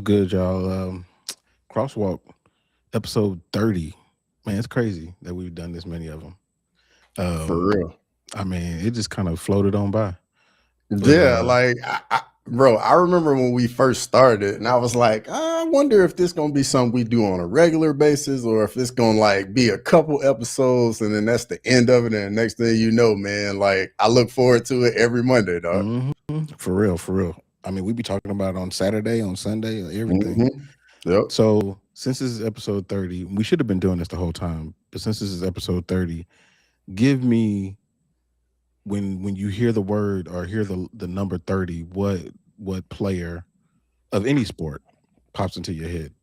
good, y'all? Crosswalk episode 30. Man, it's crazy that we've done this many of them. For Um, real. I mean, it just kind of floated on by. But Yeah, like bro, I remember when we first started, and I was like, I wonder if this gonna be something we do on a regular basis, or if it's gonna like be a couple episodes, and then that's the end of it. And the next thing you know, man, like I look forward to it every Monday, dog. for real, for real. I mean, we be talking about it on Saturday, on Sunday, everything. Mm-hmm. Yep. So since this is episode 30, we should have been doing this the whole time. But since this is episode 30, give me when you hear the word or hear the number 30, what player of any sport pops into your head?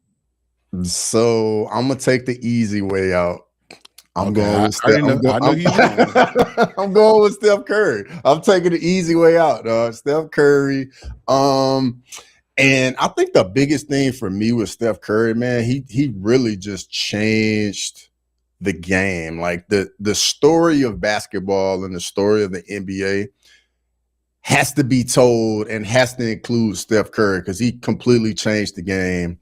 So I'm gonna take the easy way out. I'm Okay, going I with Steph. already know. I know he's going. I'm going with Steph Curry. I'm taking the easy way out, dog. Steph Curry. And I think the biggest thing for me with Steph Curry, man, he really just changed the game. Like the story of basketball and the story of the NBA has to be told and has to include Steph Curry because he completely changed the game.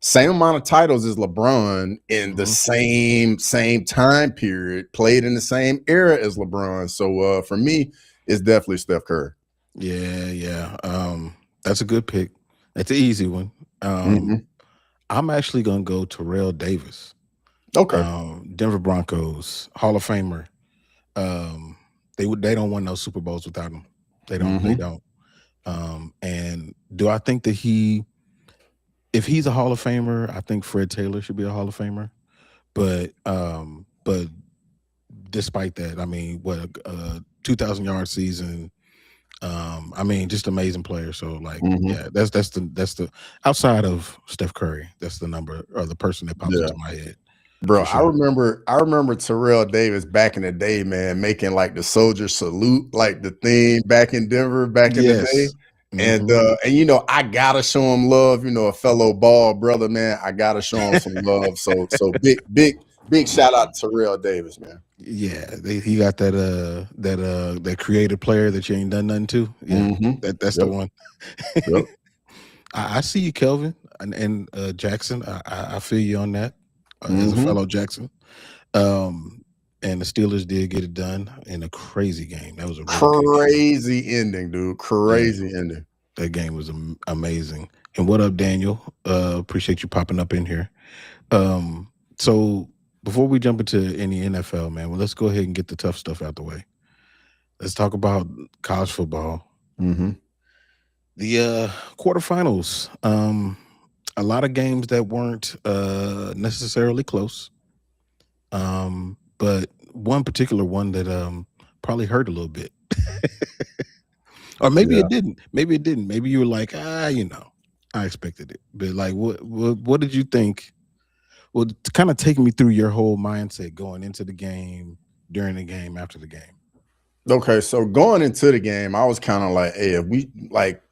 Same amount of titles as LeBron in the same time period, played in the same era as LeBron. So for me, it's definitely Steph Curry. Yeah. That's a good pick. That's an easy one. Mm-hmm. I'm actually gonna go Terrell Davis, Okay. Denver Broncos Hall of Famer. They don't win no Super Bowls without him. They don't. They Mm-hmm. don't. And do I think that if he's a Hall of Famer, I think Fred Taylor should be a Hall of Famer. But despite that, I mean, what a 2,000-yard season. I mean, just amazing player. So like, yeah, that's the outside of Steph Curry, that's the number or the person that pops Yeah. into my head. Bro, Sure. I remember Terrell Davis back in the day, man, making like the soldier salute, like the thing back in Denver back in the day. And you know, I gotta show him love, you know, a fellow ball brother, man. I gotta show him some love. So big shout out to Terrell Davis, man. Yeah, he got that creative player that you ain't done nothing to. Yeah, that's the one. Yep. I see you, Kelvin and Jackson. I feel you on that as a fellow Jackson. And the Steelers did get it done in a crazy game. That was a really crazy ending, dude. Crazy ending. That game was amazing. And what up, Daniel? Appreciate you popping up in here. So before we jump into any NFL, man, well, let's go ahead and get the tough stuff out the way. Let's talk about college football. The quarterfinals. A lot of games that weren't necessarily close. But one particular one that probably hurt a little bit. Or maybe it didn't. Maybe it didn't. Maybe you were like, I expected it. But like what did you think? Well, kind of take me through your whole mindset going into the game, during the game, after the game. Okay, so going into the game, I was kind of like, hey, if we like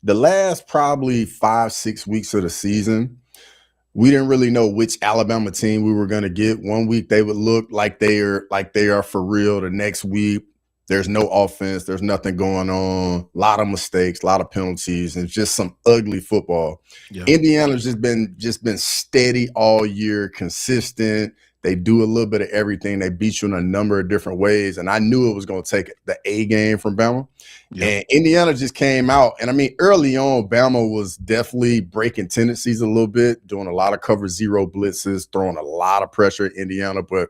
the last probably 5-6 weeks of the season, we didn't really know which Alabama team we were going to get. One week they would look like they are for real. The next week, there's no offense. There's nothing going on. A lot of mistakes, a lot of penalties, and just some ugly football. Yeah. Indiana's just been steady all year, consistent. They do a little bit of everything. They beat you in a number of different ways. And I knew it was going to take the A game from Bama. Yeah. And Indiana just came out. And I mean, early on, Bama was definitely breaking tendencies a little bit, doing a lot of cover zero blitzes, throwing a lot of pressure at Indiana. But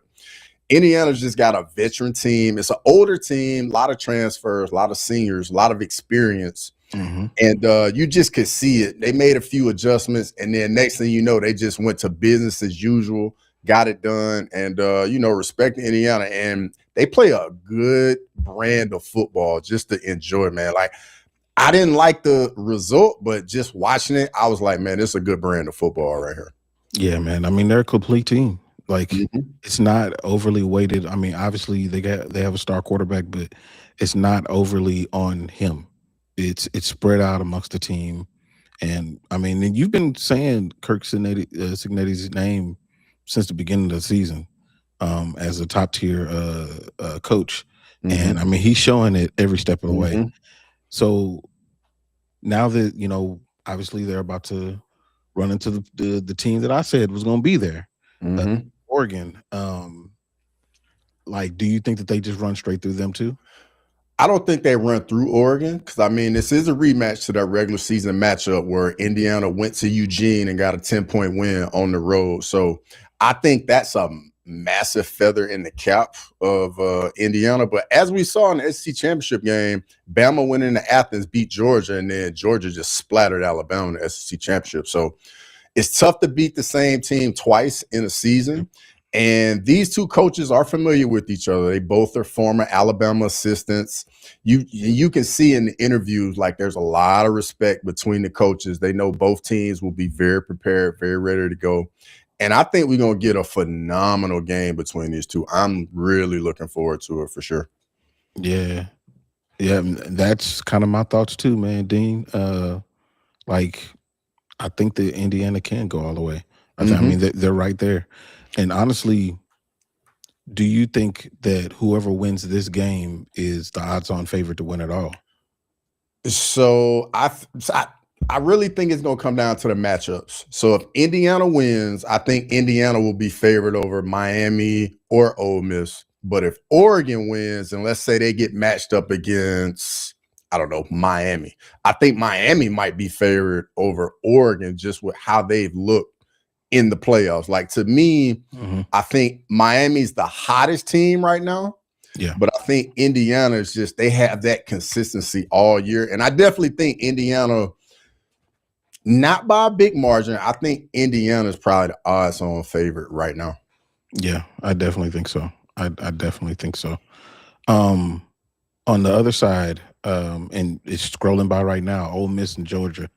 Indiana's just got a veteran team. It's an older team, a lot of transfers, a lot of seniors, a lot of experience. And you just could see it. They made a few adjustments. And then next thing you know, they just went to business as usual. Got it done, and respect Indiana, and they play a good brand of football just to enjoy, man. Like, I didn't like the result, but just watching it, I was like, man, this is a good brand of football right here. Yeah, man. I mean, they're a complete team. Like, it's not overly weighted. I mean, obviously they have a star quarterback, but it's not overly on him. It's spread out amongst the team, and I mean, and you've been saying Kirk Cignetti's name since the beginning of the season as a top tier coach. And I mean, he's showing it every step of the way. So now that, obviously they're about to run into the team that I said was going to be there, Oregon. Like, do you think that they just run straight through them too? I don't think they run through Oregon because, I mean, this is a rematch to that regular season matchup where Indiana went to Eugene and got a 10-point win on the road. So I think that's a massive feather in the cap of Indiana. But as we saw in the SEC championship game, Bama went into Athens, beat Georgia, and then Georgia just splattered Alabama in the SEC championship. So it's tough to beat the same team twice in a season. And these two coaches are familiar with each other. They both are former Alabama assistants. You can see in the interviews, like, there's a lot of respect between the coaches. They know both teams will be very prepared, very ready to go. And I think we're going to get a phenomenal game between these two. I'm really looking forward to it for sure. Yeah. Yeah, that's kind of my thoughts too, man, Dean. Like, I think that Indiana can go all the way. I mean, they're right there. And honestly, do you think that whoever wins this game is the odds-on favorite to win it all? So I really think it's going to come down to the matchups. So if Indiana wins, I think Indiana will be favored over Miami or Ole Miss. But if Oregon wins, and let's say they get matched up against, I don't know, Miami, I think Miami might be favored over Oregon just with how they've looked in the playoffs. Like, to me, I think Miami's the hottest team right now. Yeah. But I think Indiana is just, they have that consistency all year. And I definitely think Indiana, not by a big margin, I think Indiana is probably the odds-on favorite right now. Yeah, I definitely think so. I definitely think so. On the other side, and it's scrolling by right now, Ole Miss and Georgia.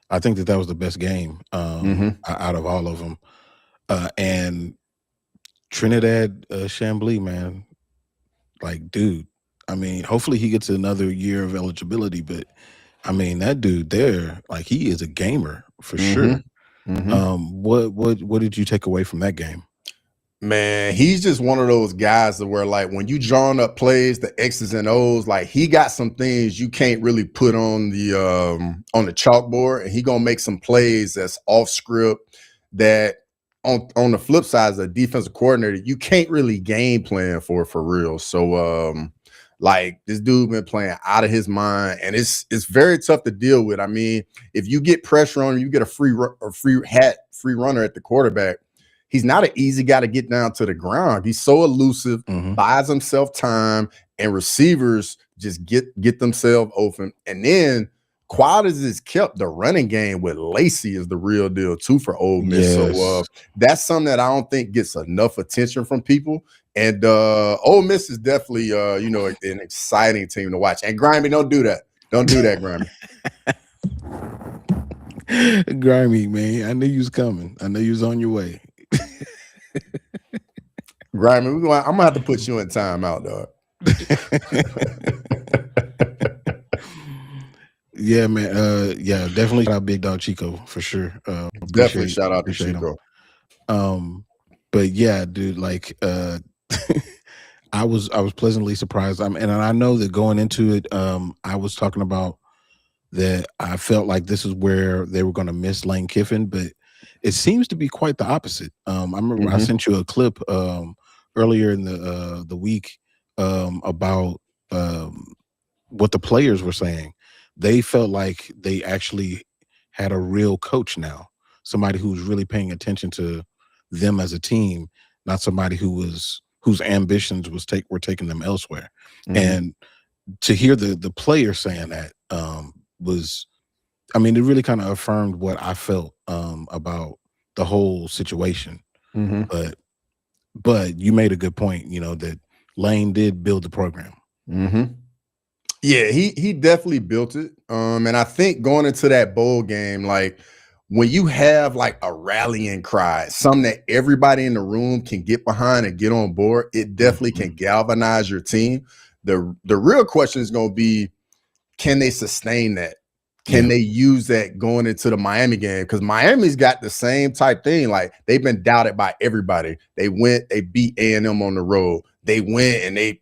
I think that was the best game out of all of them. And Trinidad Chambly, man, like, dude, I mean, hopefully he gets another year of eligibility, but I mean, that dude there, like, he is a gamer for sure. What did you take away from that game? Man, he's just one of those guys that where, like, when you drawing up plays, the X's and O's, like, he got some things you can't really put on the chalkboard, and he gonna make some plays that's off script that on the flip side, as a defensive coordinator, you can't really game plan for real. So like, this dude been playing out of his mind, and it's very tough to deal with. I mean, if you get pressure on him, you get a free runner at the quarterback. He's not an easy guy to get down to the ground. He's so elusive, buys himself time, and receivers just get themselves open. And then, quiet as it's kept, the running game with Lacey is the real deal too for Ole Miss. Yes. So that's something that I don't think gets enough attention from people. And Ole Miss is definitely an exciting team to watch. And Grimy, don't do that. Don't do that, Grimy. Grimy, man, I knew you was coming. I knew you was on your way. Grimy, I'm gonna have to put you in timeout, dog. Yeah, man. Yeah, definitely shout out Big Dog Chico for sure. Definitely shout out to Chico. But yeah, dude, like I was pleasantly surprised. And I know that going into it, I was talking about that I felt like this is where they were going to miss Lane Kiffin, but it seems to be quite the opposite. I remember I sent you a clip earlier in the week about what the players were saying. They felt like they actually had a real coach now, somebody who's really paying attention to them as a team, not somebody whose ambitions were taking them elsewhere. And to hear the players saying that was, I mean, it really kind of affirmed what I felt about the whole situation. But you made a good point, that Lane did build the program. Yeah, he definitely built it. And I think going into that bowl game, like, when you have like a rallying cry, something that everybody in the room can get behind and get on board, it definitely can galvanize your team. The real question is going to be, can they sustain that? Can they use that going into the Miami game? Because Miami's got the same type thing. Like, they've been doubted by everybody. They beat A&M on the road. They went and they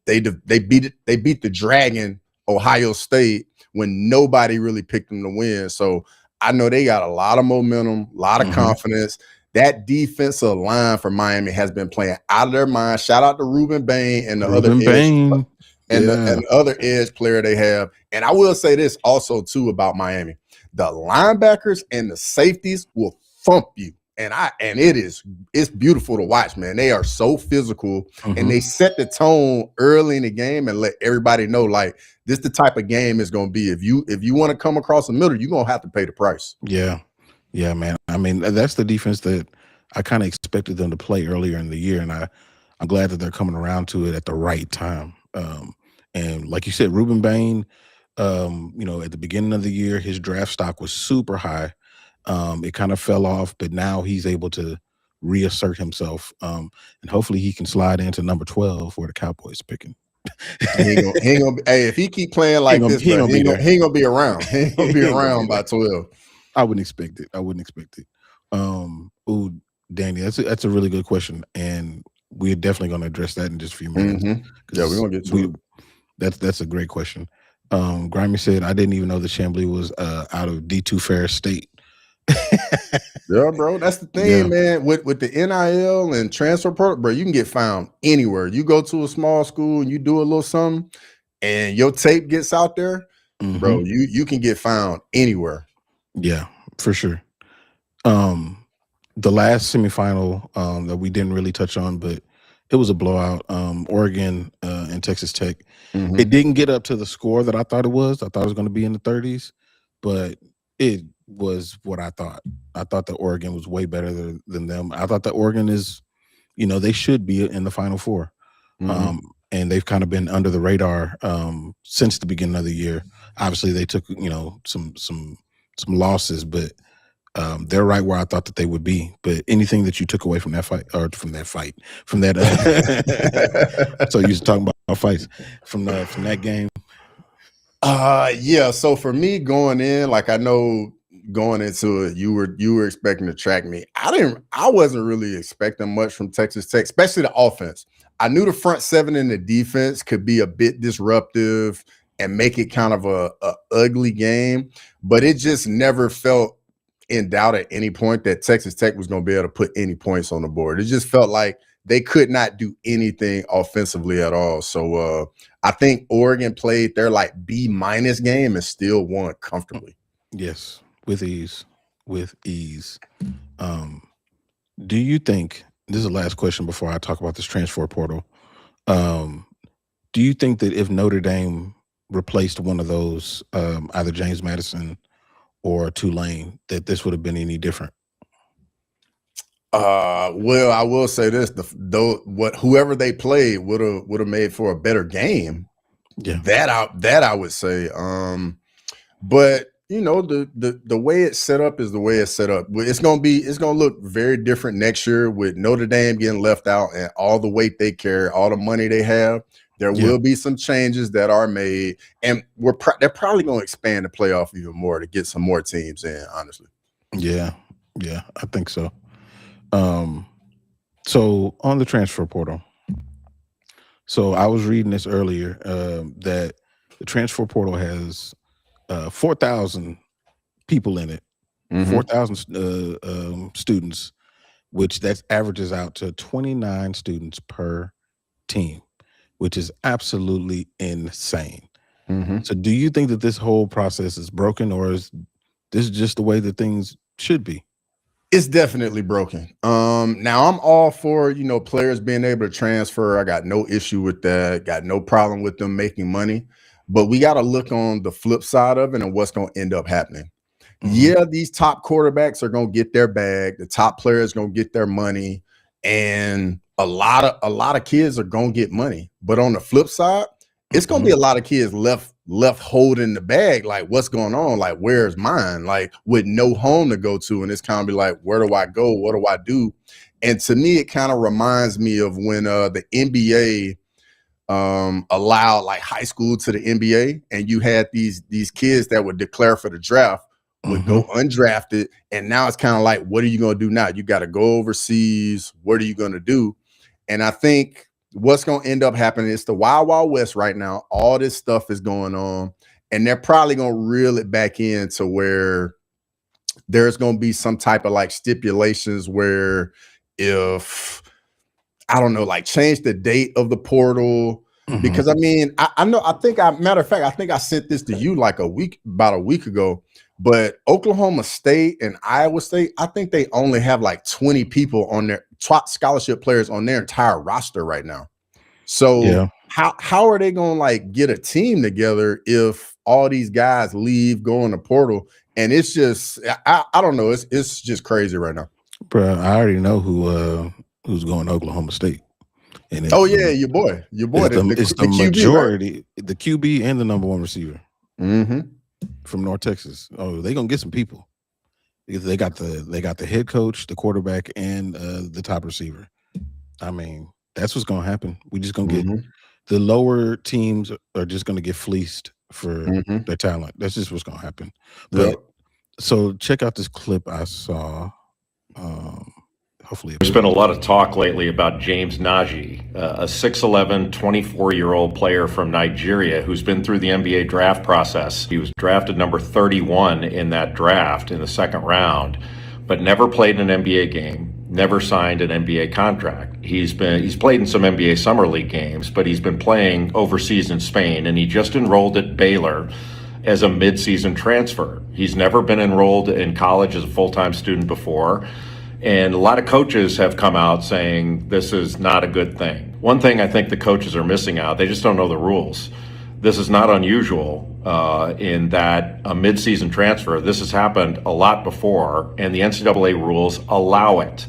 beat the Dragon, Ohio State, when nobody really picked them to win. So I know they got a lot of momentum, a lot of confidence. That defensive line for Miami has been playing out of their mind. Shout out to Ruben Bain and the other Ruben edge Bain. and the other edge player they have. And I will say this also too about Miami: the linebackers and the safeties will thump you. And it's beautiful to watch, man. They are so physical, and they set the tone early in the game and let everybody know, like, this the type of game it's gonna be. If you want to come across the middle, you're gonna have to pay the price. Yeah, man. I mean, that's the defense that I kind of expected them to play earlier in the year, and I'm glad that they're coming around to it at the right time. And like you said, Ruben Bain, at the beginning of the year, his draft stock was super high. It kind of fell off, but now he's able to reassert himself, and hopefully he can slide into number 12 where the Cowboys picking. He ain't gonna be, hey, if he keep playing like this, he ain't gonna be around. He ain't gonna be around by 12. I wouldn't expect it. Ooh, Danny, that's a really good question, and we're definitely going to address that in just a few minutes. Yeah, we're gonna get to it. That's a great question. Grimy said, I didn't even know that Chamblee was out of D2 Ferris State. Yeah, bro. That's the thing, man. With the NIL and transfer program, bro, you can get found anywhere. You go to a small school and you do a little something, and your tape gets out there, bro. You can get found anywhere. Yeah, for sure. The last semifinal that we didn't really touch on, but it was a blowout. Oregon and Texas Tech. It didn't get up to the score that I thought it was. I thought it was going to be in the 30s, but it was what I thought. I thought that Oregon was way better than them. I thought that Oregon is, they should be in the Final Four. And they've kind of been under the radar since the beginning of the year. Obviously, they took, some losses, but they're right where I thought that they would be. But anything that you took away from that fight, so you was talking about fights from that game. Yeah. So for me going in, like, I know going into it, you were expecting to track me. I wasn't really expecting much from Texas Tech, especially the offense. I knew the front seven and the defense could be a bit disruptive and make it kind of a ugly game, but it just never felt in doubt at any point that Texas Tech was going to be able to put any points on the board. It just felt like they could not do anything offensively at all. So I think Oregon played their like B- game and still won comfortably. Yes, with ease. Do you think, this is the last question before I talk about this transfer portal, do you think that if Notre Dame replaced one of those, either James Madison or Tulane, that this would have been any different? Well, I will say this: whoever they played would have made for a better game. Yeah, that I would say. But the way it's set up is the way it's set up. It's gonna look very different next year with Notre Dame getting left out and all the weight they carry, all the money they have. There will be some changes that are made, and they're probably going to expand the playoff even more to get some more teams in, honestly. Yeah, I think so. So on the transfer portal, so I was reading this earlier that the transfer portal has 4,000 people in it, 4,000 students, which that averages out to 29 students per team, which is absolutely insane. So do you think that this whole process is broken, or is this just the way that things should be? It's definitely broken. Now I'm all for, players being able to transfer. I got no issue with that. Got no problem with them making money. But we got to look on the flip side of it and what's going to end up happening. Yeah, these top quarterbacks are going to get their bag. The top players going to get their money, and a lot of kids are going to get money. But on the flip side, it's going to be a lot of kids left holding the bag. Like, what's going on? Like, where's mine? Like, with no home to go to, and it's kind of be like, where do I go? What do I do? And to me, it kind of reminds me of when the NBA allowed like high school to the NBA, and you had these kids that would declare for the draft, would go undrafted, and now it's kind of like, what are you going to do now? You got to go overseas. What are you going to do? And I think what's going to end up happening is the Wild Wild West right now. All this stuff is going on, and they're probably going to reel it back in to where there's going to be some type of like stipulations where if, I don't know, like change the date of the portal. Because I mean, I know, matter of fact, I think I sent this to you like about a week ago, but Oklahoma State and Iowa State, I think they only have like 20 people on their top scholarship players on their entire roster right now. So how are they going to like get a team together if all these guys leave, go in the portal? And it's just, I don't know. It's just crazy right now. Bro, I already know who's going to Oklahoma State. And oh yeah, your boy. It's the QB, majority, right? the QB and the number one receiver from North Texas. Oh, they gonna get some people. They got the head coach, the quarterback, and the top receiver. I mean, that's what's gonna happen. We just gonna get the lower teams are just gonna get fleeced for their talent. That's just what's gonna happen. But so check out this clip I saw. Hopefully, there's been a lot of talk lately about James Nagy, a 6'11", 24-year-old player from Nigeria who's been through the NBA draft process. He was drafted number 31 in that draft in the second round, but never played in an NBA game, never signed an NBA contract. He's played in some NBA Summer League games, but he's been playing overseas in Spain, and he just enrolled at Baylor as a mid-season transfer. He's never been enrolled in college as a full-time student before. And a lot of coaches have come out saying this is not a good thing. One thing I think the coaches are missing out, they just don't know the rules. This is not unusual in that a mid-season transfer, this has happened a lot before, and the NCAA rules allow it.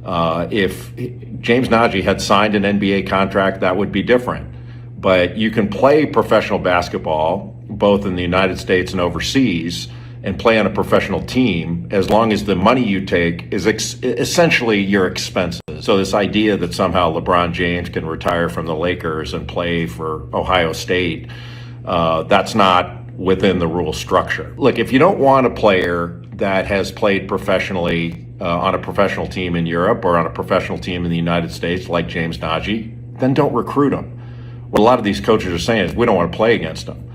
If James Nagy had signed an NBA contract, that would be different. But you can play professional basketball, both in the United States and overseas, and play on a professional team as long as the money you take is essentially your expenses. So this idea that somehow LeBron James can retire from the Lakers and play for Ohio State, that's not within the rule structure. Look, if you don't want a player that has played professionally on a professional team in Europe or on a professional team in the United States like James Nagy, then don't recruit him. What a lot of these coaches are saying is we don't want to play against him.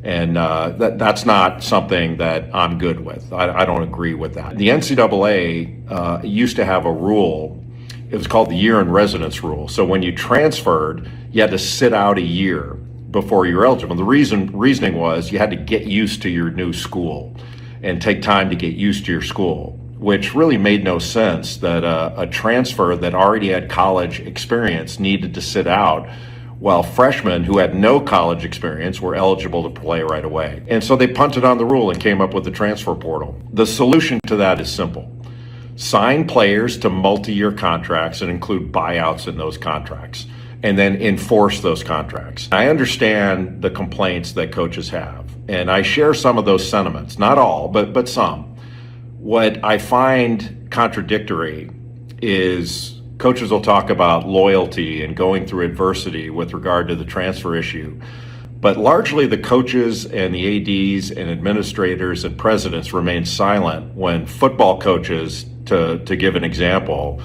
And that's not something that I'm good with. I don't agree with that. The NCAA used to have a rule. It was called the year in residence rule. So when you transferred, you had to sit out a year before you were eligible. The reasoning was you had to get used to your new school and take time to get used to your school, which really made no sense that a transfer that already had college experience needed to sit out while freshmen who had no college experience were eligible to play right away. And so they punted on the rule and came up with the transfer portal. The solution to that is simple. Sign players to multi-year contracts and include buyouts in those contracts, and then enforce those contracts. I understand the complaints that coaches have, and I share some of those sentiments, not all, but some. What I find contradictory is coaches will talk about loyalty and going through adversity with regard to the transfer issue. But largely the coaches and the ADs and administrators and presidents remain silent when football coaches, to give an example,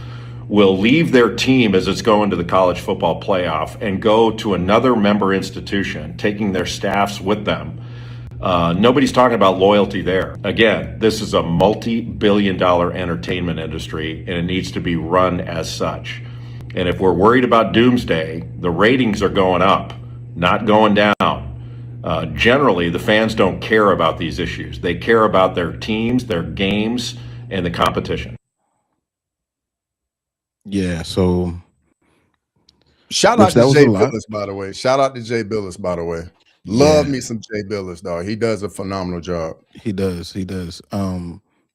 will leave their team as it's going to the college football playoff and go to another member institution, taking their staffs with them. Nobody's talking about loyalty there. Again, this is a multi-billion-dollar entertainment industry, and it needs to be run as such. And if we're worried about doomsday, the ratings are going up, not going down. Generally, the fans don't care about these issues. They care about their teams, their games, and the competition. Yeah, so shout out to Jay Billis, by the way. Shout out to Jay Billis, by the way. Love me some Jay Billis, dog. He does a phenomenal job. He does.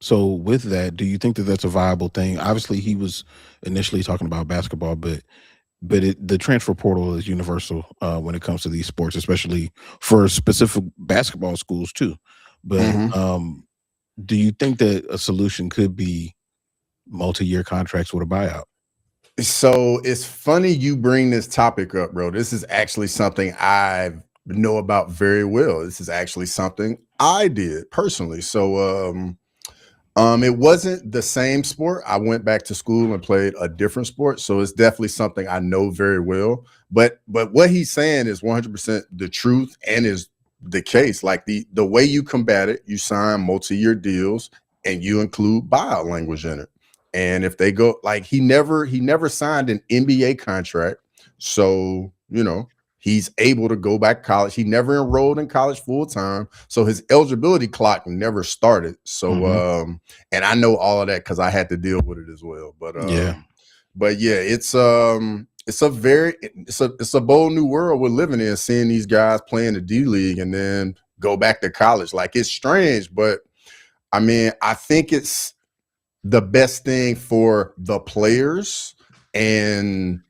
So with that, do you think that that's a viable thing? Obviously, he was initially talking about basketball, but the transfer portal is universal when it comes to these sports, especially for specific basketball schools too. But do you think that a solution could be multi-year contracts with a buyout? So it's funny you bring this topic up, bro. This is actually something I know about very well. This is actually something I did personally. So it wasn't the same sport. I went back to school and played a different sport. So it's definitely something I know very well. But what he's saying is 100% the truth and is the case. Like the way you combat it, you sign multi-year deals and you include buyout language in it. And if they go, like, he never signed an NBA contract, so he's able to go back to college. He never enrolled in college full time, so his eligibility clock never started. So and I know all of that because I had to deal with it as well. But yeah, it's a bold new world we're living in, seeing these guys play in the D League and then go back to college. Like, it's strange, but I mean, I think it's the best thing for the players. And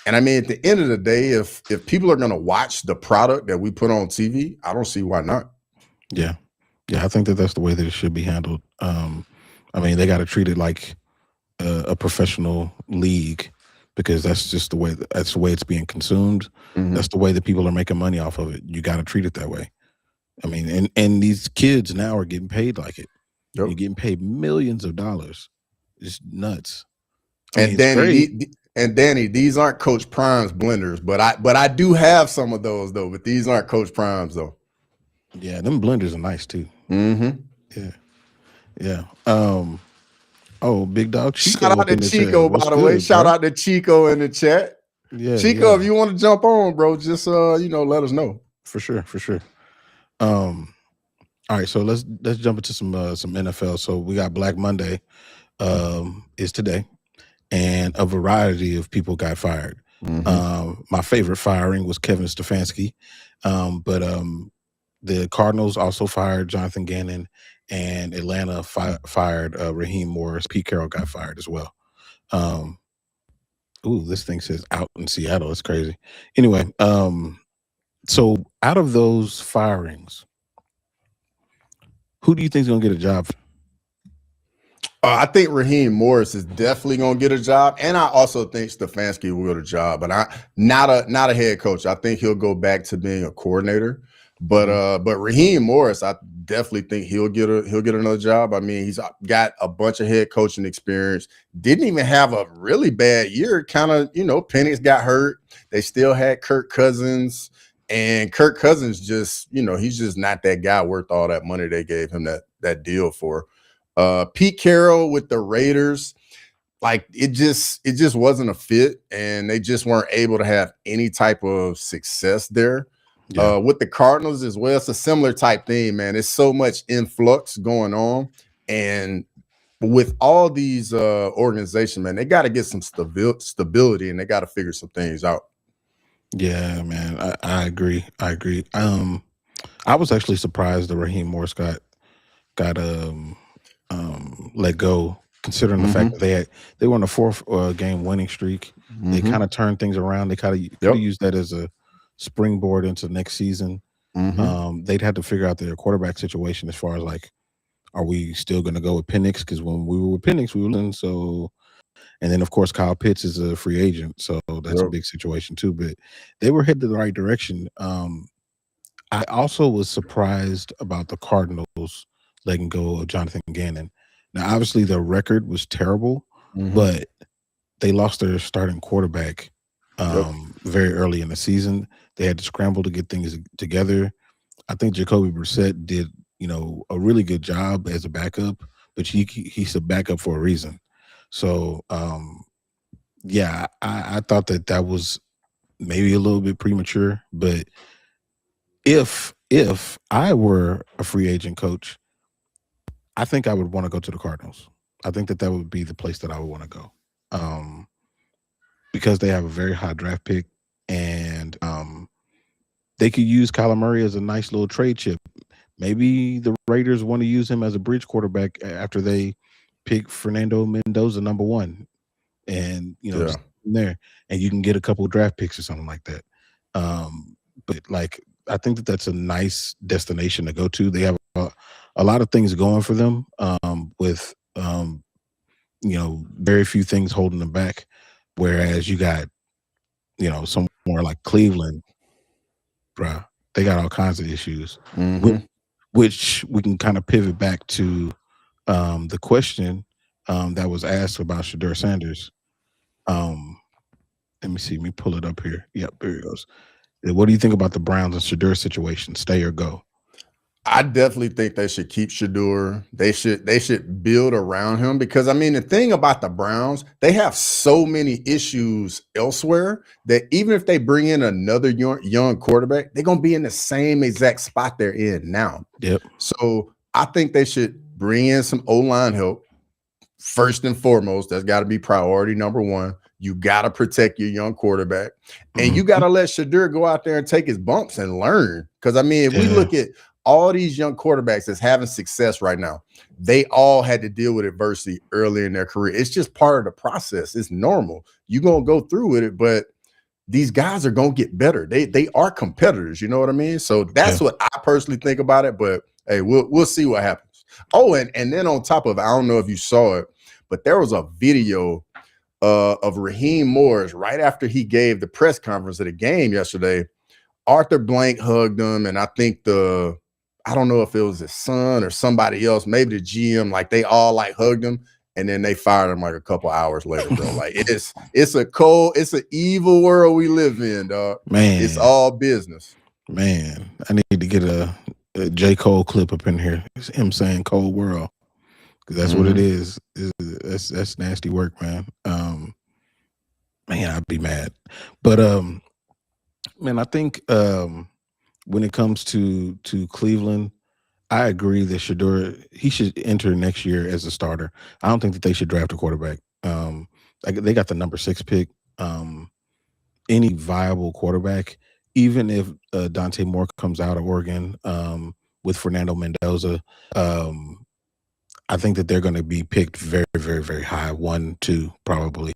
I mean, at the end of the day, if people are going to watch the product that we put on TV, I don't see why not. Yeah. I think that's the way that it should be handled. I mean, they got to treat it like a professional league, because that's just the way it's being consumed. That's the way that people are making money off of it. You got to treat it that way. I mean, and these kids now are getting paid like it. Yep. You're getting paid millions of dollars. It's nuts. And Danny, these aren't Coach Prime's blenders, but I do have some of those though. But these aren't Coach Prime's though. Yeah, them blenders are nice too. Yeah. Oh, big dog Chico. Shout out to Chico, by the way. Shout out to Chico in the chat. Yeah, Chico, if you want to jump on, bro, just let us know. For sure. All right, so let's jump into some NFL. So we got Black Monday is today, and a variety of people got fired. My favorite firing was Kevin Stefanski, but the Cardinals also fired Jonathan Gannon, and Atlanta fired Raheem Morris. Pete Carroll got fired as well. This thing says out in Seattle. It's crazy. Anyway, so out of those firings, who do you think is going to get a job? I think Raheem Morris is definitely going to get a job, and I also think Stefanski will get a job. But not a head coach. I think he'll go back to being a coordinator. But Raheem Morris, I definitely think he'll get another job. I mean, he's got a bunch of head coaching experience. Didn't even have a really bad year. Kind of, Penix got hurt. They still had Kirk Cousins. And Kirk Cousins just, he's just not that guy worth all that money they gave him that deal for. Pete Carroll with the Raiders, like it just wasn't a fit, and they just weren't able to have any type of success there. Yeah. With the Cardinals as well, it's a similar type thing, man. It's so much influx going on, and with all these organizations, man, they got to get some stability, and they got to figure some things out. Yeah, man, I agree. I was actually surprised that Raheem Morris got let go, considering the fact that they were on a 4th game winning streak. They kind of turned things around. They kind of used that as a springboard into next season. They'd had to figure out their quarterback situation as far as like, are we still going to go with Penix? Because when we were with Penix, we were losing. So, and then of course Kyle Pitts is a free agent, so that's a big situation too. But they were headed the right direction. I also was surprised about the Cardinals letting go of Jonathan Gannon. Now, obviously, their record was terrible, but they lost their starting quarterback very early in the season. They had to scramble to get things together. I think Jacoby Brissett did, a really good job as a backup, but he's a backup for a reason. So, I thought that was maybe a little bit premature, but if I were a free agent coach, I think I would want to go to the Cardinals. I think that would be the place that I would want to go, because they have a very high draft pick, and they could use Kyler Murray as a nice little trade chip. Maybe the Raiders want to use him as a bridge quarterback after they pick Fernando Mendoza number 1, and there, and you can get a couple of draft picks or something like that. But like, I think that's a nice destination to go to. They have a lot of things going for them, with very few things holding them back. Whereas you got, somewhere like Cleveland, bruh, they got all kinds of issues, which we can kind of pivot back to the question that was asked about Shedeur Sanders. Let me see. Let me pull it up here. Yep, there it goes. What do you think about the Browns and Shedeur situation? Stay or go? I definitely think they should keep Shador. They should build around him because I mean the thing about the Browns, they have so many issues elsewhere that even if they bring in another young quarterback, they're gonna be in the same exact spot they're in now. Yep. So I think they should bring in some O-line help. First and foremost, that's got to be priority number one. You got to protect your young quarterback, and you got to let Shador go out there and take his bumps and learn. Because I mean, if we look at all these young quarterbacks that's having success right now, they all had to deal with adversity early in their career. It's just part of the process. It's normal. You're gonna go through with it, but these guys are gonna get better. They are competitors. You know what I mean? So that's what I personally think about it. But hey, we'll see what happens. Oh, and then on top of it, I don't know if you saw it, but there was a video of Raheem Morris right after he gave the press conference at the game yesterday. Arthur Blank hugged him, and I think I don't know if it was his son or somebody else, maybe the GM, like they all like hugged him, and then they fired him like a couple hours later, bro. Like it's an evil world we live in, dog. Man, it's all business. Man, I need to get a J. Cole clip up in here. It's him saying "cold world" because that's what it is. That's nasty work, man. Man, I'd be mad, but man, I think when it comes to Cleveland, I agree that Shador, he should enter next year as a starter. I don't think that they should draft a quarterback. They got the number 6 pick. Any viable quarterback, even if Dante Moore comes out of Oregon with Fernando Mendoza, I think that they're going to be picked very, very, very high, 1, 2, probably.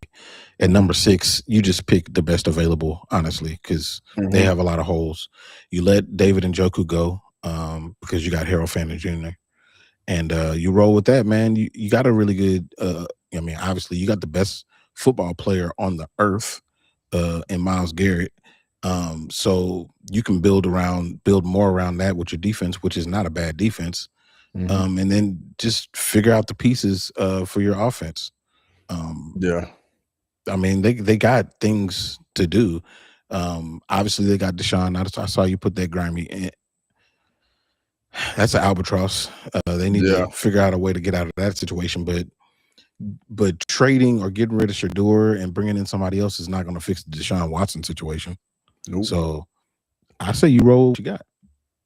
At number 6, you just pick the best available, honestly, because they have a lot of holes. You let David Njoku go because you got Harold Fanning Jr. And you roll with that, man. You got a really good, I mean, obviously, you got the best football player on the earth in Myles Garrett. So you can build more around that with your defense, which is not a bad defense. And then just figure out the pieces for your offense. I mean, they got things to do. Obviously, they got Deshaun. I saw you put that grimy in. That's an albatross. They need to figure out a way to get out of that situation. But trading or getting rid of Shador and bringing in somebody else is not going to fix the Deshaun Watson situation. Nope. So I say you roll what you got.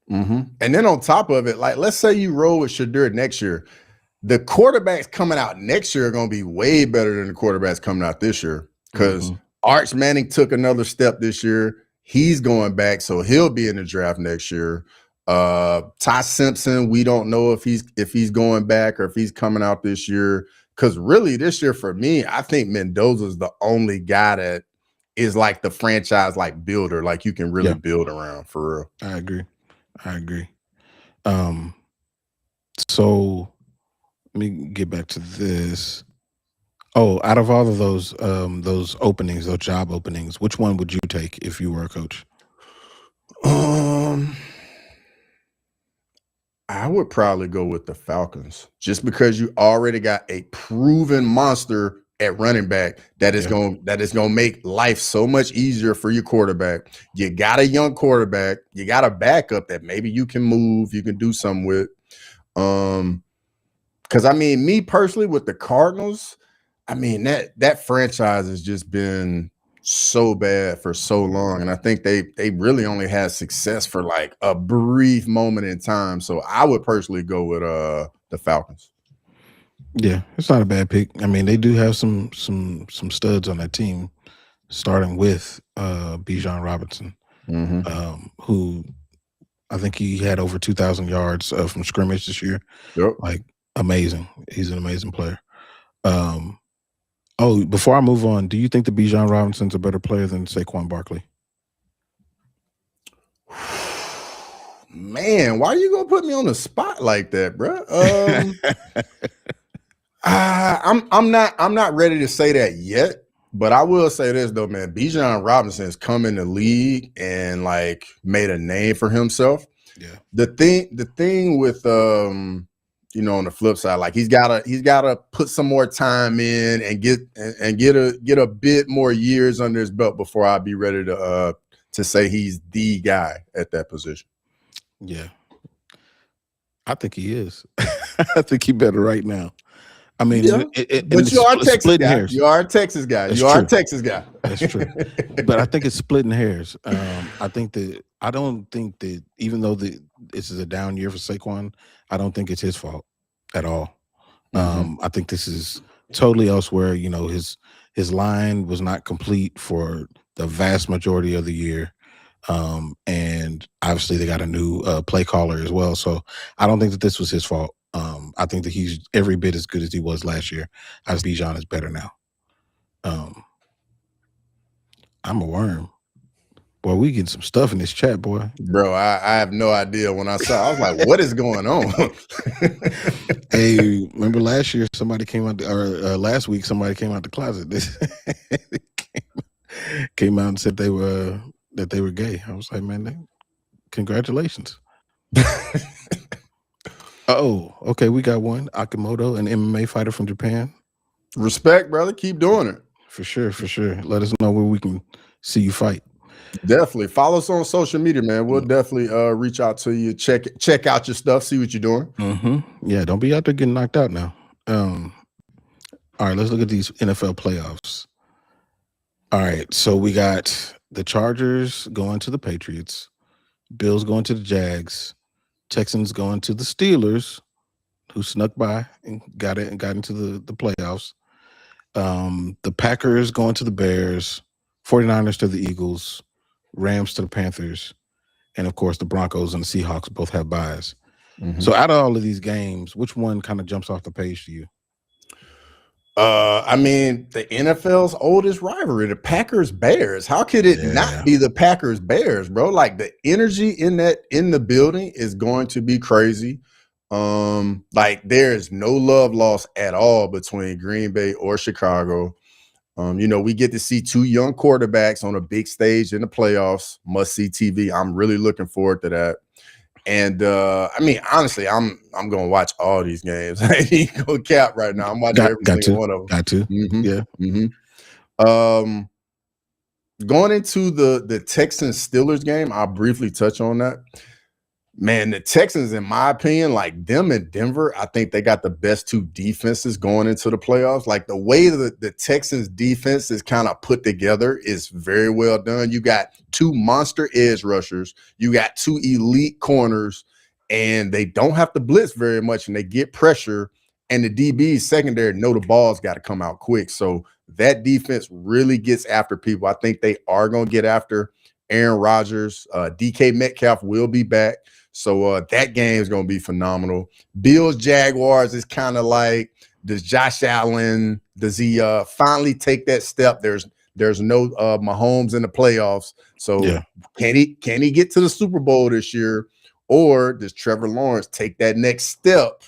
And then on top of it, like let's say you roll with Shador next year, the quarterbacks coming out next year are going to be way better than the quarterbacks coming out this year because Arch Manning took another step this year. He's going back, so he'll be in the draft next year. Ty Simpson, we don't know if he's going back or if he's coming out this year. Because really, this year for me, I think Mendoza's the only guy that is like the franchise like builder, like you can really build around for real. I agree. So let me get back to this. Oh, out of all of those openings, those job openings, which one would you take if you were a coach? I would probably go with the Falcons just because you already got a proven monster at running back that is going to make life so much easier for your quarterback. You got a young quarterback, you got a backup that maybe you can move, you can do something with. Because I mean, me personally with the Cardinals, I mean that franchise has just been so bad for so long, and I think they really only had success for like a brief moment in time. So I would personally go with the Falcons. Yeah, it's not a bad pick. I mean, they do have some studs on that team, starting with Bijan Robinson, who I think he had over 2,000 yards from scrimmage this year. Like amazing. He's an amazing player. Before I move on, do you think that Bijan Robinson's a better player than Saquon Barkley? Man, why are you gonna put me on the spot like that, bro? I'm not ready to say that yet, but I will say this though, man. Bijan Robinson has come in the league and like made a name for himself. Yeah. The thing with on the flip side, like he's gotta put some more time in and get a bit more years under his belt before I'd be ready to say he's the guy at that position. Yeah. I think he is. I think he better right now. I mean, Yeah, and but it's you are a Texas splitting guy. hairs. You are a Texas guy. That's You are a true. Texas guy. That's true. But I think it's splitting hairs. I don't think that even though this is a down year for Saquon, I don't think it's his fault at all. I think this is totally elsewhere. You know, his line was not complete for the vast majority of the year. And obviously they got a new play caller as well. So I don't think that this was his fault. I think that he's every bit as good as he was last year. I just Bijan is better now. I'm a worm. Boy, we getting some stuff in this chat, boy. Bro, I have no idea. When I saw, I was like, "What is going on?" Hey, remember last year somebody came out, or last week somebody came out the closet. Came out and said they were gay. I was like, man, congratulations. Oh, okay, we got one. Akimoto, an MMA fighter from Japan. Respect, brother. Keep doing it. For sure, for sure. Let us know where we can see you fight. Definitely follow us on social media, man. We'll definitely reach out to you, check out your stuff, see what you're doing. Yeah, don't be out there getting knocked out now. All right, let's look at these NFL playoffs. All right, so we got the Chargers going to the Patriots, Bills going to the Jags, Texans going to the Steelers, who snuck by and got into the playoffs. The Packers going to the Bears, 49ers to the Eagles, Rams to the Panthers, and of course the Broncos and the Seahawks both have byes. So out of all of these games, which one kind of jumps off the page to you? I mean, the NFL's oldest rivalry, the Packers Bears. How could it not be the Packers Bears, bro? Like the energy in the building is going to be crazy. Like there is no love lost at all between Green Bay or Chicago. You know, we get to see two young quarterbacks on a big stage in the playoffs, must-see TV. I'm really looking forward to that. And I mean, honestly, I'm gonna watch all these games. I ain't gonna cap right now. I'm watching every single one of them. Got to. Yeah. Going into the Texans Steelers game, I'll briefly touch on that. Man, the Texans, in my opinion, like them and Denver, I think they got the best two defenses going into the playoffs. Like the way that the Texans defense is kind of put together is very well done. You got two monster edge rushers. You got two elite corners, and they don't have to blitz very much, and they get pressure. And the DBs secondary know the ball's got to come out quick. So that defense really gets after people. I think they are going to get after Aaron Rodgers. DK Metcalf will be back. So that game is going to be phenomenal. Bills Jaguars is kind of like, does Josh Allen, does he finally take that step? There's no Mahomes in the playoffs. So can he get to the Super Bowl this year? Or does Trevor Lawrence take that next step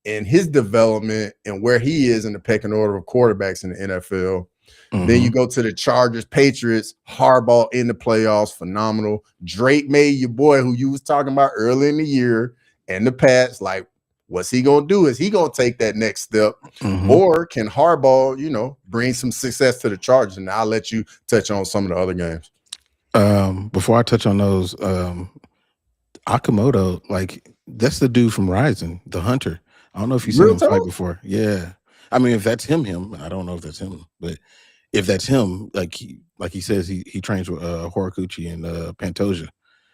in his development and where he is in the pecking order of quarterbacks in the NFL? Then you go to the Chargers, Patriots, Harbaugh in the playoffs, phenomenal. Drake May, your boy who you was talking about early in the year, and the Pats, like, what's he going to do? Is he going to take that next step? Or can Harbaugh, you know, bring some success to the Chargers? And I'll let you touch on some of the other games. Before I touch on those, Akimoto, like, that's the dude from Rising, the Hunter. I don't know if you've seen him fight before. Yeah. I mean, if that's him, I don't know if that's him, but if that's him, like he says, he trains with Horiguchi and Pantoja.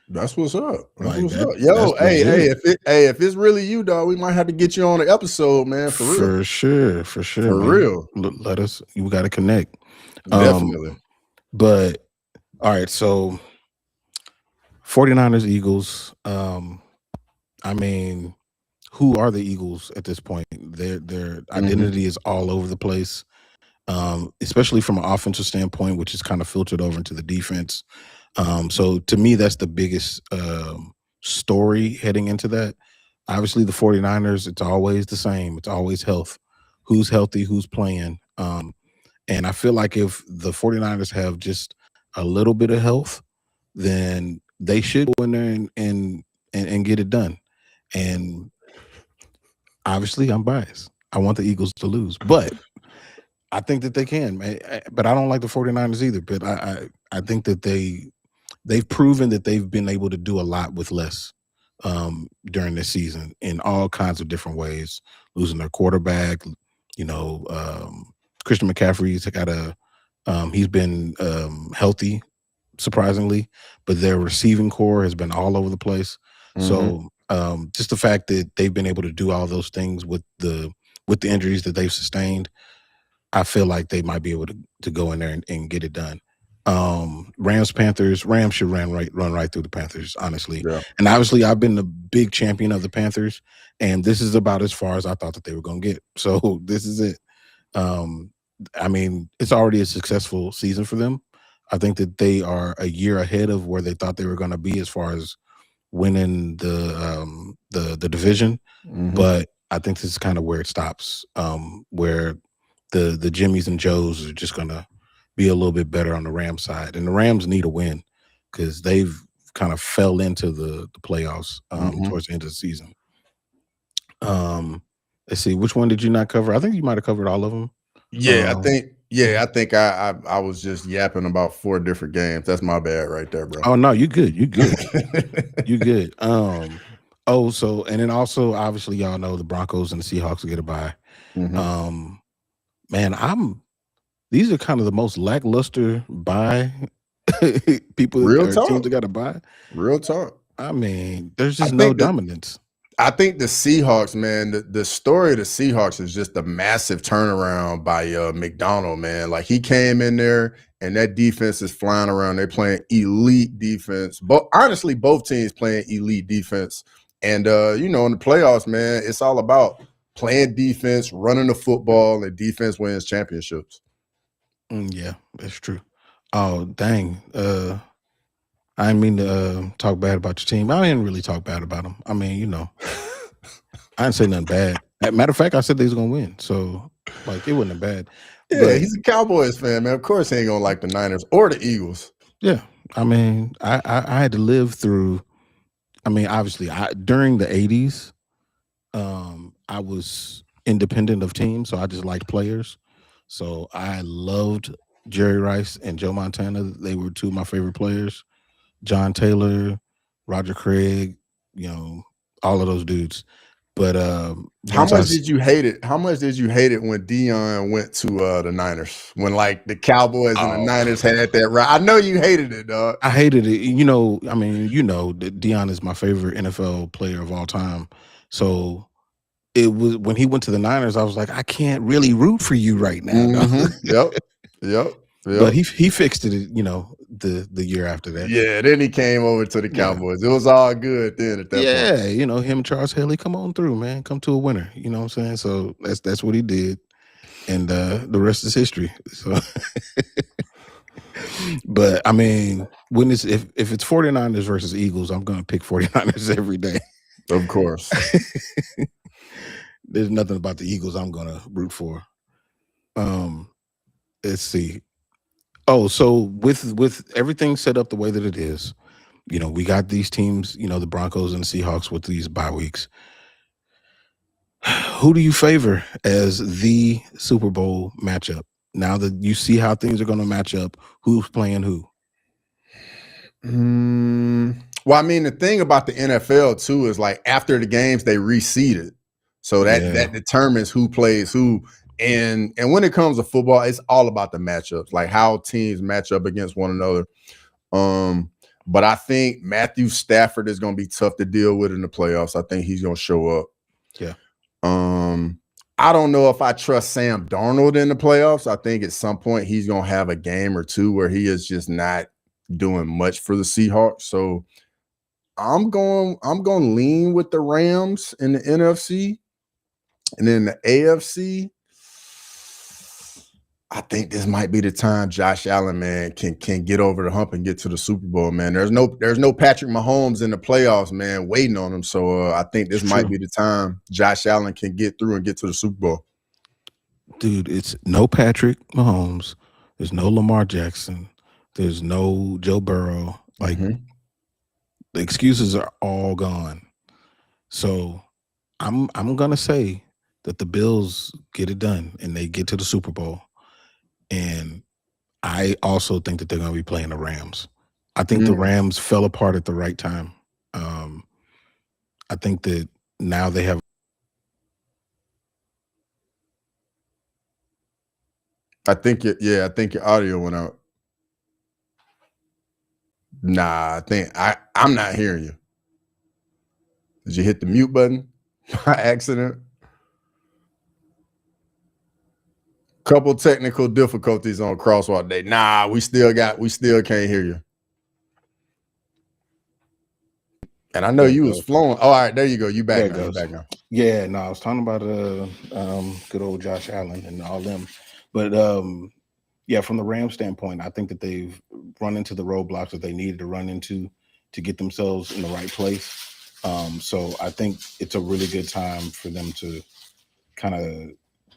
That's what's up. That's what's up. Yo, if it's really you, dog, we might have to get you on the episode, man. For real. For real. Let us. We got to connect. Definitely. But all right, so 49ers, Eagles. I mean, who are the Eagles at this point? Their identity is all over the place. Especially from an offensive standpoint, which is kind of filtered over into the defense. So to me, that's the biggest story heading into that. Obviously, the 49ers, it's always the same. It's always health. Who's healthy, who's playing. And I feel like if the 49ers have just a little bit of health, then they should go in there and get it done. And obviously, I'm biased. I want the Eagles to lose. But I think that they can, man. But I don't like the 49ers either. But I think that they've proven that they've been able to do a lot with less. during this season in all kinds of different ways, losing their quarterback. Christian McCaffrey's he's been healthy, surprisingly, but their receiving core has been all over the place. So just the fact that they've been able to do all those things with the injuries that they've sustained, I feel like they might be able to go in there and get it done. Rams should run right through the Panthers, honestly. Yeah. And obviously I've been the big champion of the Panthers, and this is about as far as I thought that they were going to get. So this is it. I mean, it's already a successful season for them. I think that they are a year ahead of where they thought they were going to be as far as winning the division. But I think this is kind of where it stops, where the Jimmies and Joes are just going to be a little bit better on the Rams side. And the Rams need a win because they've kind of fell into the playoffs towards the end of the season. Let's see, which one did you not cover? I think you might have covered all of them. Yeah, I think I was just yapping about 4 different games. That's my bad right there, bro. Oh no, you good. You good. You good. And then also obviously y'all know the Broncos and the Seahawks will get a bye. Man, these are kind of the most lackluster bye people Real or talk. teams that got a bye. Real talk. I mean, there's just no dominance. I think the Seahawks, man, the story of the Seahawks is just a massive turnaround by McDonald, man. Like he came in there and that defense is flying around. They're playing elite defense. But honestly, both teams playing elite defense. And in the playoffs, man, it's all about playing defense, running the football, and defense wins championships. Yeah, that's true. Oh, dang. I didn't mean to talk bad about your team. I didn't really talk bad about them. I mean, I didn't say nothing bad. Matter of fact, I said they was going to win. So, it wasn't bad. Yeah, but he's a Cowboys fan, man. Of course he ain't going to like the Niners or the Eagles. Yeah. I mean, I had to live through, obviously, during the 80s, I was independent of teams, so I just liked players. So I loved Jerry Rice and Joe Montana. They were 2 of my favorite players. John Taylor, Roger Craig, all of those dudes. But how much did you hate it? How much did you hate it when Deion went to the Niners? When the Cowboys and the Niners had that right? I know you hated it, dog. I hated it. That Deion is my favorite NFL player of all time. So it was when he went to the Niners, I was like, I can't really root for you right now. Yep. But he fixed it, the year after that. Yeah, then he came over to the Cowboys. It was all good then at that point. Yeah, him and Charles Haley, come on through, man. Come to a winner. You know what I'm saying? So that's what he did. And the rest is history. So but I mean, when if it's 49ers versus Eagles, I'm gonna pick 49ers every day. Of course. There's nothing about the Eagles I'm gonna root for. Let's see. Oh, so with everything set up the way that it is, we got these teams, the Broncos and the Seahawks with these bye weeks. Who do you favor as the Super Bowl matchup? Now that you see how things are going to match up, who's playing who? Well, the thing about the NFL too is after the games they reseeded, so that determines who plays who. And when it comes to football, it's all about the matchups, how teams match up against one another. But I think Matthew Stafford is going to be tough to deal with in the playoffs. I think he's going to show up. Yeah. I don't know if I trust Sam Darnold in the playoffs. I think at some point he's going to have a game or two where he is just not doing much for the Seahawks. So I'm going to lean with the Rams in the NFC. And then the AFC, I think this might be the time Josh Allen, man, can get over the hump and get to the Super Bowl, man. There's no Patrick Mahomes in the playoffs, man, waiting on him. So I think this might be the time Josh Allen can get through and get to the Super Bowl. Dude, it's no Patrick Mahomes. There's no Lamar Jackson. There's no Joe Burrow. The excuses are all gone. So I'm gonna say that the Bills get it done and they get to the Super Bowl. And I also think that they're going to be playing the Rams. I think the Rams fell apart at the right time. I think that now they have. I think your audio went out. Nah, I'm not hearing you. Did you hit the mute button by accident? Couple technical difficulties on Crosswalk Day. Nah, we still can't hear you. And I know you was flowing. Oh, all right, there you go. You back now. You back now. Yeah, no, I was talking about good old Josh Allen and all them. But yeah, from the Rams standpoint, I think that they've run into the roadblocks that they needed to run into to get themselves in the right place. So I think it's a really good time for them to kind of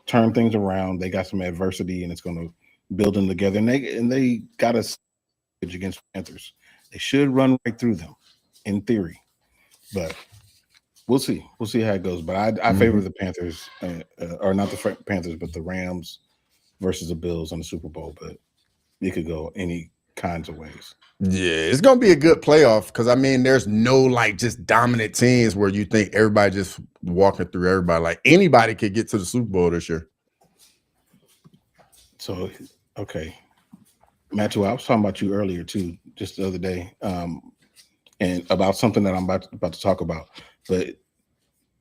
turn things around. They got some adversity, and it's going to build them together. And they got us against Panthers. They should run right through them, in theory, but we'll see. We'll see how it goes. But I favor the Panthers, or not the Panthers, but the Rams versus the Bills in the Super Bowl. But it could go any kinds of ways. Yeah, it's gonna be a good playoff because I mean, there's no like just dominant teams where you think everybody just walking through everybody. Like anybody could get to the Super Bowl this year. So, okay, Matthew, I was talking about you earlier too, just the other day, and about something that I'm about to talk about. But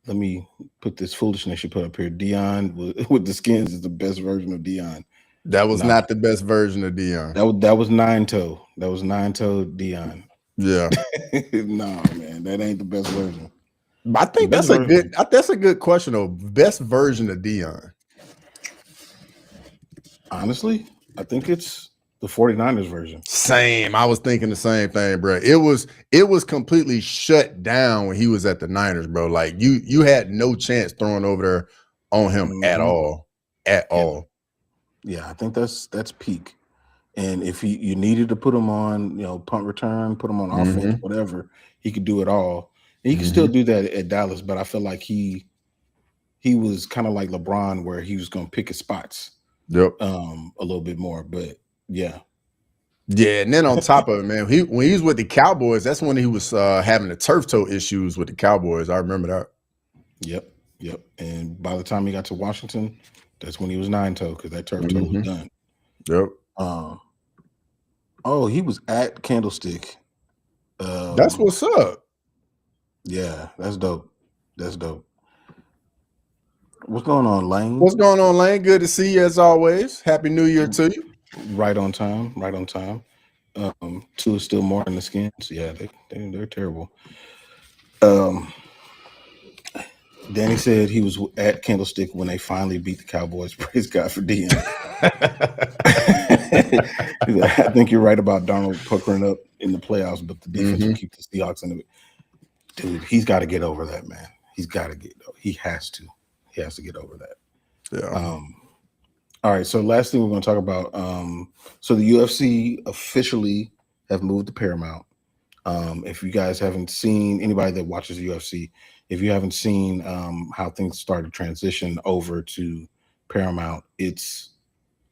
let me put this foolishness you put up here. Dion with the Skins is the best version of Dion. That was not the best version of Dion. That was 9-toe. That was 9-toe Dion. Yeah. No, man, that ain't the best version. I think that's a good question though. Best version of Dion. Honestly, I think it's the 49ers version. Same. I was thinking the same thing, bro. It was completely shut down when he was at the Niners, bro. Like you had no chance throwing over there on him at all. At all. Yeah, I think that's peak. And if you needed to put him on, punt return, put him on offense, whatever, he could do it all. And he can still do that at Dallas, but I feel like he was kind of like LeBron, where he was going to pick his spots. Yep. A little bit more, but yeah. Yeah, and then on top of it, man, when he was with the Cowboys, that's when he was having the turf toe issues with the Cowboys. I remember that. Yep. And by the time he got to Washington, that's when he was 9-toe because that turf toe was done. Yep. Oh, he was at Candlestick. That's what's up. Yeah, that's dope. That's dope. What's going on, Lane? What's going on, Lane? Good to see you as always. Happy New Year to you. Right on time. Two is still more in the Skins. Yeah, they're terrible. Danny said he was at Candlestick when they finally beat the Cowboys. Praise God for Dion. I think you're right about Darnold puckering up in the playoffs, but the defense will keep the Seahawks in it. Dude, he's got to get over that, man. He has to. He has to get over that. Yeah. All right. So last thing we're going to talk about. So the UFC officially have moved to Paramount. If you guys haven't seen, anybody that watches the UFC, if you haven't seen how things started to transition over to Paramount, it's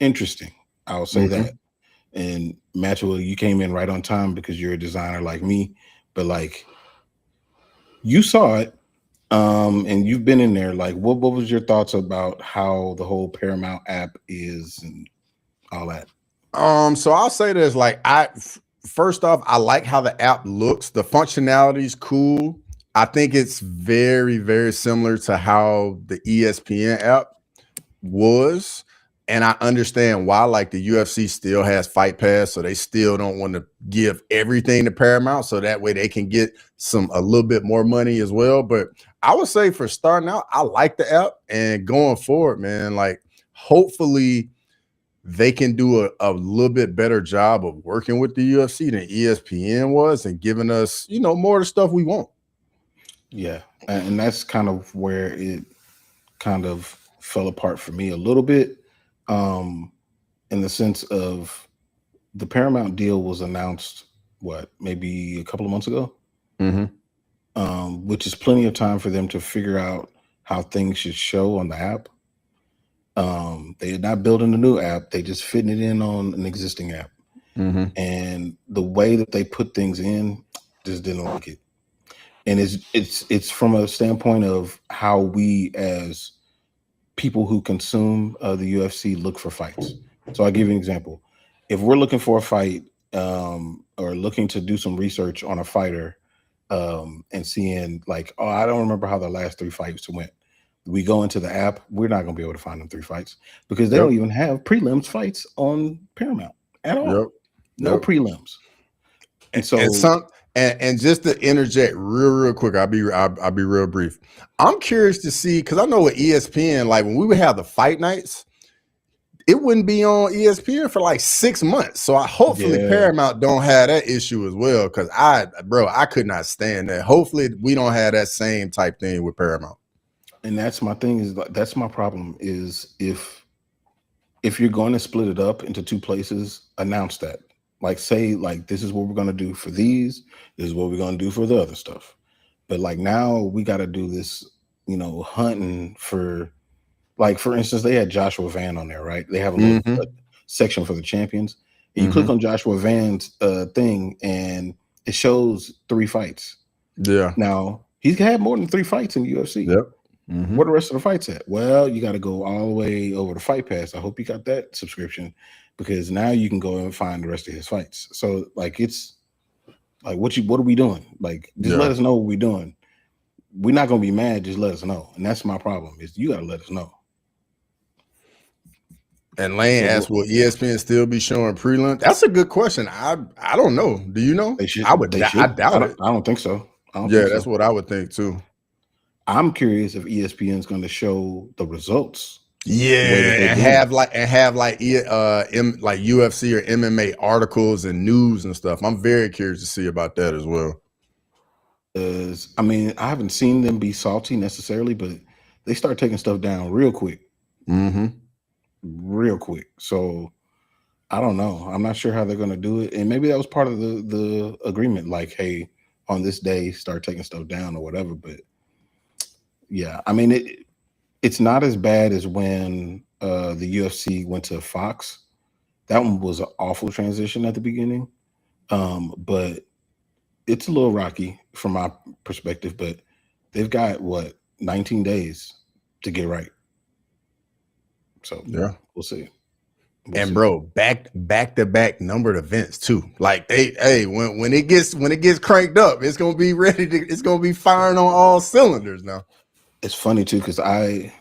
interesting. I'll say that. And Matthew, you came in right on time because you're a designer like me, but like you saw it. And you've been in there. Like, what was your thoughts about how the whole Paramount app is and all that? So I'll say this: like, first off, I like how the app looks. The functionality is cool. I think it's very, very similar to how the ESPN app was. And I understand why, like the UFC still has Fight Pass, so they still don't want to give everything to Paramount, so that way they can get a little bit more money as well. But I would say for starting out, I like the app, and going forward, man, like hopefully they can do a little bit better job of working with the UFC than ESPN was and giving us, more of the stuff we want. Yeah, and that's kind of where it kind of fell apart for me a little bit. In the sense of the Paramount deal was announced, maybe a couple of months ago, which is plenty of time for them to figure out how things should show on the app. They are not building a new app; they just fitting it in on an existing app, and the way that they put things in just didn't like it. and it's from a standpoint of how we as people who consume the UFC look for fights. So I'll give you an example. If we're looking for a fight or looking to do some research on a fighter and seeing like, oh, I don't remember how the last 3 fights went. We go into the app, we're not going to be able to find them 3 fights because they don't even have prelims fights on Paramount at all. No prelims. And so and just to interject real quick, I'll be real brief. I'm curious to see, because I know with ESPN, like when we would have the fight nights, it wouldn't be on ESPN for like 6 months. So hopefully Paramount don't have that issue as well, because I could not stand that. Hopefully we don't have that same type thing with Paramount. And that's my thing, is that's my problem, is if you're going to split it up into 2 places, announce that. Like say like this is what we're going to do for these, this is what we're going to do for the other stuff. But like now we got to do this, hunting for, like for instance, they had Joshua Van on there, right? They have a little section for the champions. And you click on Joshua Van's thing and it shows 3 fights. Yeah. Now he's had more than 3 fights in the UFC. Yep. Where the rest of the fights at? Well, you got to go all the way over to Fight Pass. I hope you got that subscription, because now you can go and find the rest of his fights. So like it's like what are we doing? Like just let us know what we're doing. We're not gonna be mad, just let us know. And that's my problem, is you gotta let us know. And Lane asked, will ESPN still be showing prelim? That's a good question. I don't know. Do you know? They should. I doubt it. I don't think so. That's what I would think too. I'm curious if ESPN is going to show the results. And have like UFC or MMA articles and news and stuff. I'm very curious to see about that as well. I mean, I haven't seen them be salty necessarily, but they start taking stuff down real quick. Real quick. So I don't know. I'm not sure how they're going to do it. And maybe that was part of the agreement. Like, hey, on this day, start taking stuff down or whatever. But yeah, I mean, it's not as bad as when the UFC went to Fox. That one was an awful transition at the beginning. But it's a little rocky from my perspective, but they've got 19 days to get right. So yeah, we'll see. Bro, back to back numbered events too. Like when it gets cranked up, it's gonna be it's gonna be firing on all cylinders now. It's funny too, because I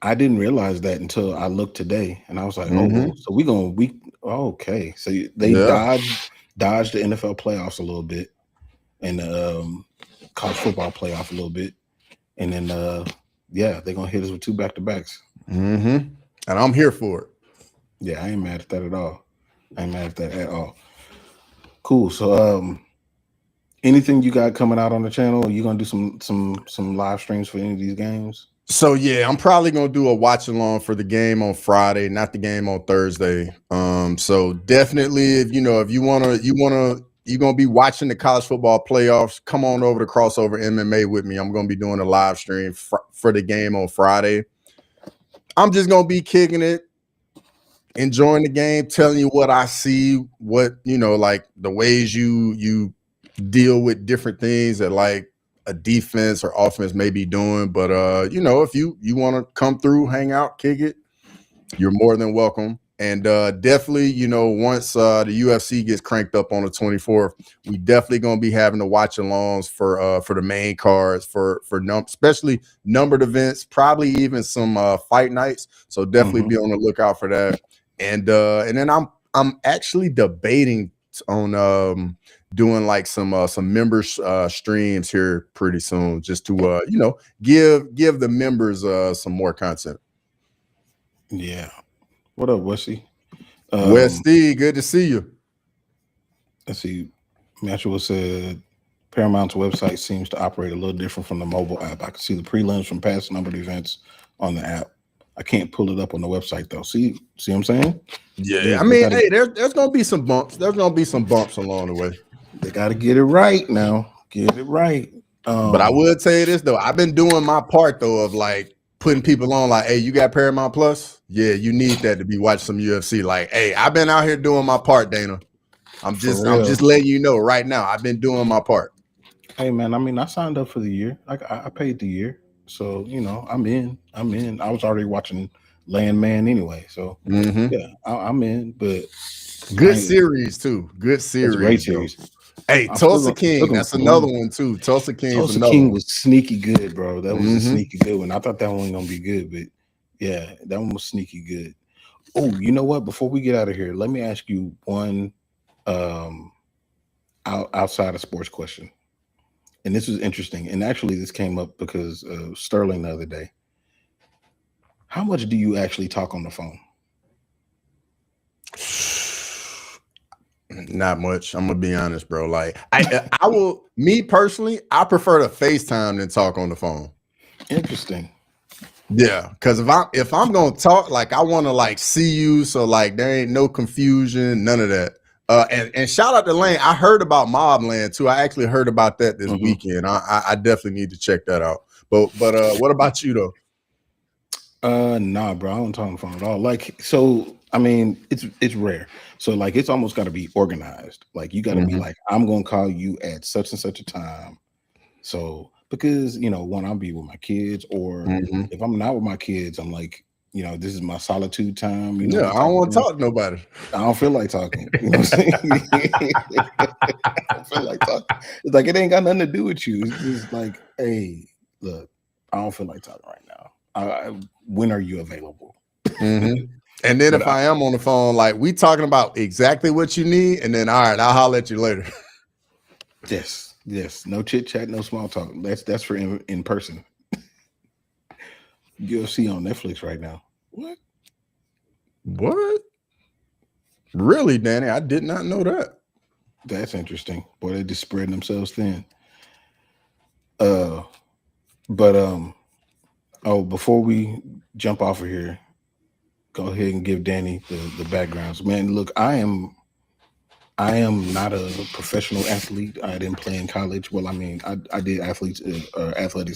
didn't realize that until I looked today, and I was like, okay. So they dodged the NFL playoffs a little bit, and college football playoff a little bit, and then they're gonna hit us with 2 back-to-backs. And I'm here for it. Yeah, I ain't mad at that at all. Cool. So anything you got coming out on the channel? Are you gonna do some live streams for any of these games? So yeah, I'm probably gonna do a watch along for the game on Friday, not the game on Thursday. So definitely, if you're gonna be watching the college football playoffs, come on over to Crossover MMA with me. I'm gonna be doing a live stream for the game on Friday. I'm just gonna be kicking it, enjoying the game, telling you what I see, what like the ways you deal with different things that like a defense or offense may be doing. But if you want to come through, hang out, kick it, you're more than welcome. And definitely, once the UFC gets cranked up on the 24th, we definitely gonna be having the watch alongs for the main cards, for especially numbered events, probably even some fight nights. So definitely be on the lookout for that. And then I'm actually debating on doing like some members streams here pretty soon, just to give the members some more content. Yeah. What up, Westy? Westy, good to see you. Let's see. Maxwell said Paramount's website seems to operate a little different from the mobile app. I can see the prelims from past numbered events on the app. I can't pull it up on the website though. See what I'm saying? Yeah, I mean, hey, there's gonna be some bumps. There's gonna be some bumps along the way. They got to get it right now. Get it right. But I would tell you this though, I've been doing my part though of like putting people on like, hey, you got Paramount Plus? Yeah, you need that to be watching some UFC. Like, hey, I've been out here doing my part, Dana. I'm just letting you know right now. I've been doing my part. Hey man, I mean, I signed up for the year. I paid the year, so you know, I'm in. I'm in. I was already watching Landman anyway, so yeah, I'm in. But Good I ain't, series too. Good it's a great series, yo. series. Hey, I'm still Tulsa gonna, still King. gonna That's put another on. one too. Tulsa King's Tulsa another King one. was sneaky good, bro. That was a Mm-hmm. sneaky good one. I thought that one was gonna be good, but yeah, that one was sneaky good. Oh, you know what? Before we get out of here, let me ask you one um outside of sports question. And this is interesting. And actually this came up because Sterling the other day. How much do you actually talk on the phone? Not much. I'm gonna be honest, bro. Like I will, me personally, I prefer to FaceTime than talk on the phone. Interesting. Yeah, because if I'm gonna talk, like I want to like see you, so like there ain't no confusion, none of that. And shout out to Lane. I heard about Mobland too. I actually heard about that this weekend. I definitely need to check that out. But what about you though? Nah, bro, I don't talk on the phone at all. Like, so I mean, it's rare. So like it's almost gotta be organized. Like you gotta be like, I'm gonna call you at such and such a time. So because you know, one, I'll be with my kids, or if I'm not with my kids, I'm like, you know, this is my solitude time. You know, Yeah, to I don't talk want to to them. talk to nobody. I don't feel like talking. You know what I'm saying? I don't feel like talking. It's like it ain't got nothing to do with you. It's just like, hey, look, I don't feel like talking right now. When are you available? And then But if I am on the phone, like we talking about exactly what you need, and then all right, I'll holler at you later. yes, no chit chat, no small talk. That's for in person. UFC on Netflix right now. What? What? Really, Danny? I did not know that. That's interesting. Boy, they just spreading themselves thin. Before we jump off of here, go ahead and give Danny the backgrounds. Man, look, I am not a professional athlete. I didn't play in college. Well, I mean, I did athletics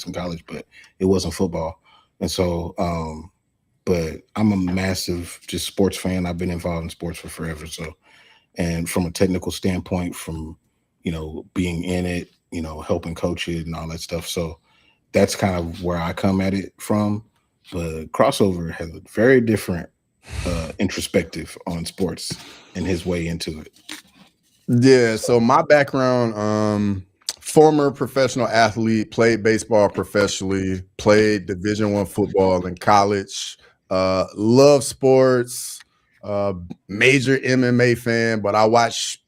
in college, but it wasn't football. And so, but I'm a massive just sports fan. I've been involved in sports for forever. So, and from a technical standpoint, from you know being in it, you know, helping coach it and all that stuff. So that's kind of where I come at it from. But Crossover has a very different introspective on sports and his way into it. Yeah, so my background, former professional athlete, played baseball professionally, played Division I football in college, love sports, major MMA fan, but I watch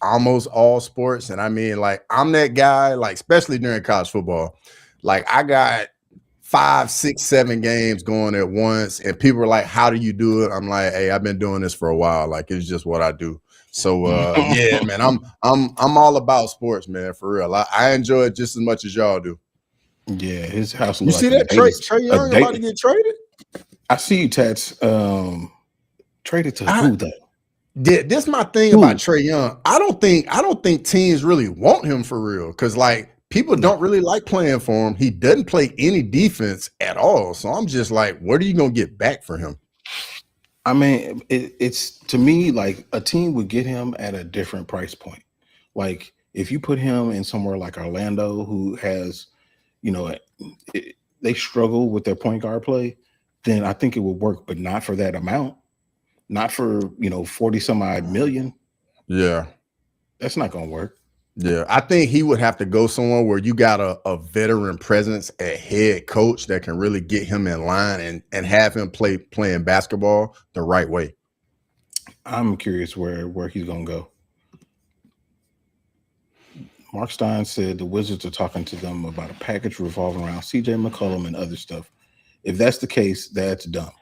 almost all sports. And I mean, like, I'm that guy, like, especially during college football. Like, I got 5, 6, 7 games going at once, and people are like, how do you do it? I'm like, hey, I've been doing this for a while. Like, it's just what I do. So yeah, man, I'm all about sports, man, for real. I enjoy it just as much as y'all do. Yeah, his house You looks see like that Trey Young about to get traded? I see you, Tats. Traded to who though? Yeah, this is my thing about Trey Young. I don't think teams really want him for real, because like people don't really like playing for him. He doesn't play any defense at all. So I'm just like, what are you gonna get back for him? I mean, it's to me like a team would get him at a different price point. Like if you put him in somewhere like Orlando, who has, you know, they struggle with their point guard play, then I think it would work, but not for that amount, not for 40 some odd million. Yeah, that's not gonna work. Yeah, I think he would have to go somewhere where you got a veteran presence at head coach that can really get him in line and have him playing basketball the right way. I'm curious where he's gonna go. Mark Stein said the Wizards are talking to them about a package revolving around CJ McCollum and other stuff. If that's the case, that's dumb.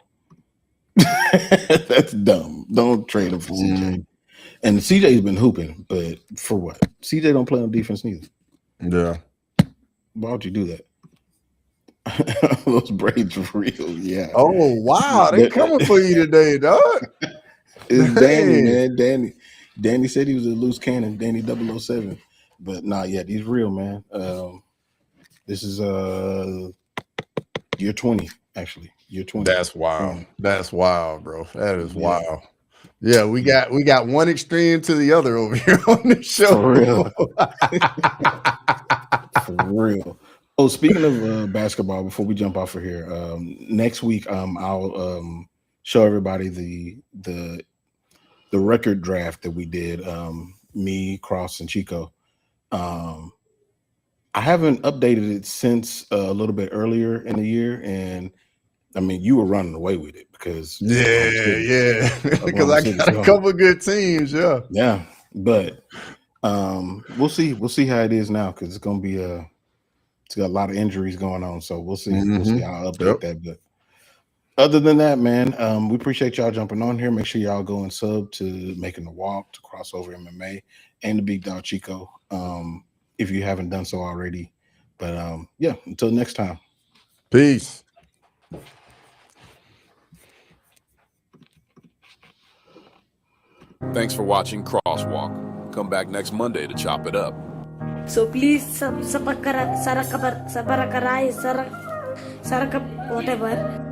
That's dumb. Don't trade him for CJ. And CJ's been hooping, but for what? CJ don't play on defense neither. Yeah. Why would you do that? Those braids are real. Yeah. Oh, wow. They coming for you today, dog. It's Danny, man. Danny said he was a loose cannon, Danny 007. But not yet. He's real, man. This is year 20, actually. Year 20. That's wild. That's wild, bro. That is wild. Yeah, we got one extreme to the other over here on the show. For real. For real. Oh, speaking of basketball, before we jump off of here, next week I'll show everybody the record draft that we did. Me, Cross, and Chico. I haven't updated it since a little bit earlier in the year, and I mean you were running away with it because yeah, because I got a couple good teams, yeah. But we'll see how it is now because it's gonna be it's got a lot of injuries going on, so we'll see. We'll see. I'll update that. But other than that, man, we appreciate y'all jumping on here. Make sure y'all go and sub to Making the Walk, to Crossover MMA, and the Big Dog Chico. If you haven't done so already. But yeah, until next time. Peace. Thanks for watching Crosswalk. Come back next Monday to chop it up. So please, whatever.